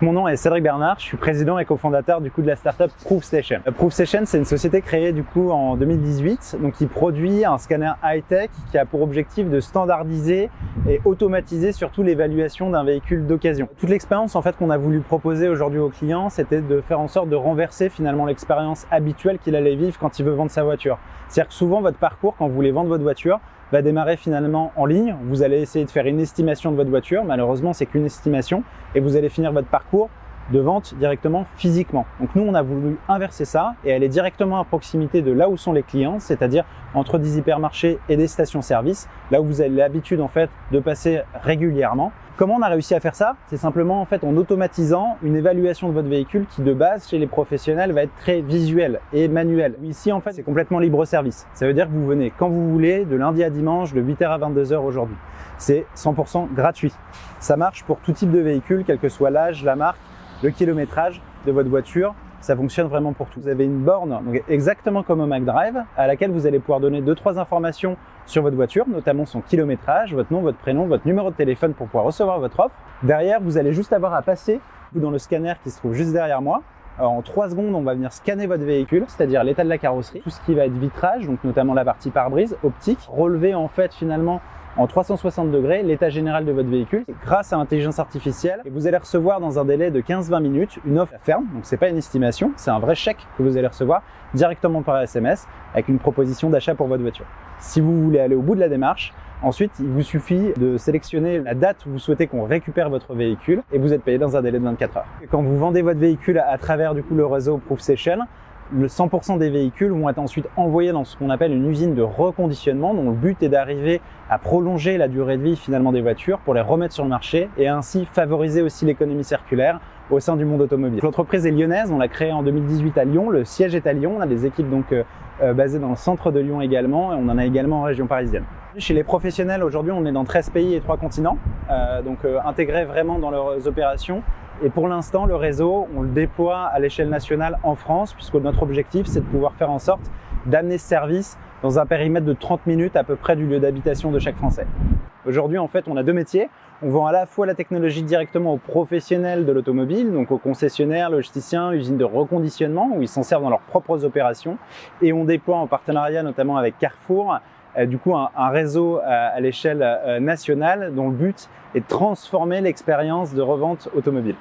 Mon nom est Cédric Bernard, je suis président et cofondateur de la startup Proofstation. Proofstation, c'est une société créée en 2018, donc qui produit un scanner high-tech qui a pour objectif de standardiser et automatiser surtout l'évaluation d'un véhicule d'occasion. Toute l'expérience qu'on a voulu proposer aujourd'hui aux clients, c'était de faire en sorte de renverser finalement l'expérience habituelle qu'il allait vivre quand il veut vendre sa voiture. C'est-à-dire que souvent votre parcours, quand vous voulez vendre votre voiture, va démarrer finalement en ligne. Vous allez essayer de faire une estimation de votre voiture. Malheureusement, c'est qu'une estimation et vous allez finir votre parcours de vente directement physiquement. Donc nous, on a voulu inverser ça et aller directement à proximité de là où sont les clients, c'est-à-dire entre des hypermarchés et des stations-service, là où vous avez l'habitude de passer régulièrement. Comment on a réussi à faire ça? C'est simplement en automatisant une évaluation de votre véhicule qui de base chez les professionnels va être très visuelle et manuelle. Ici c'est complètement libre service. Ça veut dire que vous venez quand vous voulez, de lundi à dimanche, de 8h à 22h aujourd'hui. C'est 100% gratuit. Ça marche pour tout type de véhicule, quel que soit l'âge, la marque, le kilométrage de votre voiture. Ça fonctionne vraiment pour tout. Vous avez une borne, donc exactement comme au McDrive, à laquelle vous allez pouvoir donner 2-3 informations sur votre voiture, notamment son kilométrage, votre nom, votre prénom, votre numéro de téléphone pour pouvoir recevoir votre offre. Derrière, vous allez juste avoir à passer dans le scanner qui se trouve juste derrière moi. Alors, en 3 secondes, on va venir scanner votre véhicule, c'est-à-dire l'état de la carrosserie, tout ce qui va être vitrage, donc notamment la partie pare-brise, optique, relever finalement en 360 degrés l'état général de votre véhicule grâce à l'intelligence artificielle, et vous allez recevoir dans un délai de 15-20 minutes une offre ferme. Donc c'est pas une estimation, c'est un vrai chèque que vous allez recevoir directement par SMS avec une proposition d'achat pour votre voiture. Si vous voulez aller au bout de la démarche, ensuite il vous suffit de sélectionner la date où vous souhaitez qu'on récupère votre véhicule et vous êtes payé dans un délai de 24 heures. Et quand vous vendez votre véhicule à travers le réseau Proofstation, le 100% des véhicules vont être ensuite envoyés dans ce qu'on appelle une usine de reconditionnement, dont le but est d'arriver à prolonger la durée de vie finalement des voitures pour les remettre sur le marché et ainsi favoriser aussi l'économie circulaire au sein du monde automobile. L'entreprise est lyonnaise, on l'a créée en 2018 à Lyon, le siège est à Lyon, on a des équipes basées dans le centre de Lyon également et on en a également en région parisienne. Chez les professionnels, aujourd'hui on est dans 13 pays et 3 continents, intégrés vraiment dans leurs opérations. Et pour l'instant, le réseau, on le déploie à l'échelle nationale en France, puisque notre objectif, c'est de pouvoir faire en sorte d'amener ce service dans un périmètre de 30 minutes à peu près du lieu d'habitation de chaque Français. Aujourd'hui, on a 2 métiers. On vend à la fois la technologie directement aux professionnels de l'automobile, donc aux concessionnaires, logisticiens, usines de reconditionnement, où ils s'en servent dans leurs propres opérations. Et on déploie en partenariat notamment avec Carrefour, un réseau à l'échelle nationale dont le but est de transformer l'expérience de revente automobile.